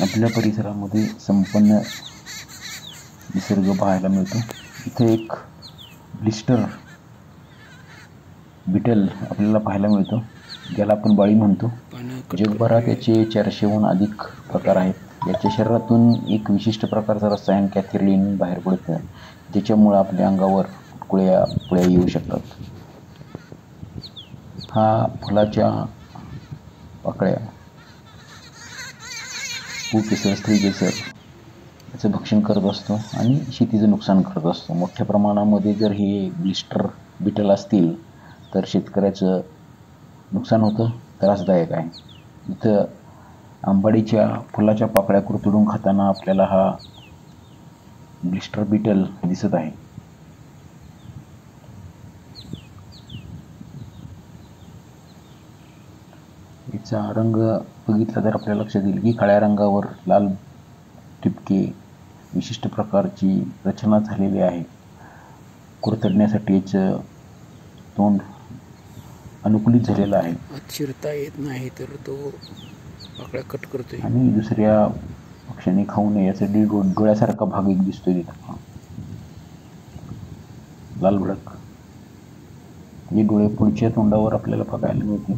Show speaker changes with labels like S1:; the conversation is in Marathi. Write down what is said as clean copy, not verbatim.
S1: आपल्या परिसरामध्ये संपन्न निसर्ग पाहायला मिळतो। इथे एक ब्लिस्टर बिटल आपल्याला पाहायला मिळतो, ज्याला आपण बाळी म्हणतो। जगभरात याचे 400हून अधिक प्रकार आहेत। याच्या शरीरातून एक विशिष्ट प्रकारचा रसायन कॅथेरिन बाहेर पडतं, ज्याच्यामुळे आपल्या अंगावर पुळ्या येऊ शकतात। हा फुलाच्या पाकळ्या, पुंकेसर, स्त्रीकेसर याचं भक्षण करत असतो आणि शेतीचं नुकसान करत असतो। मोठ्या प्रमाणामध्ये जर हे ब्लिस्टर बिटल असतील तर शेतकऱ्याचं नुकसान होतं, त्रासदायक आहे। इथं आंबाडीच्या फुलाच्या पाकळ्या कुरतडून खाताना आपल्याला हा ब्लिस्टर बिटल दिसत आहे। याचा रंग बघितला तर आपल्या लक्षात येईल की काळ्या रंगावर लाल ठिपके, विशिष्ट प्रकारची रचना झालेली आहे। कुरतडण्यासाठी याचं तोंड अनुकूलित झालेलं आहे।
S2: चिरता येत नाही तर तो पाकळ्या कट करतोय
S1: आणि दुसऱ्या पक्ष्याने खाऊ नये यासाठी डोळ्यासारखा भाग एक दिसतोय तिथं, लाल भडक। हे डोळे पुढच्या तोंडावर आपल्याला बघायला मिळतील।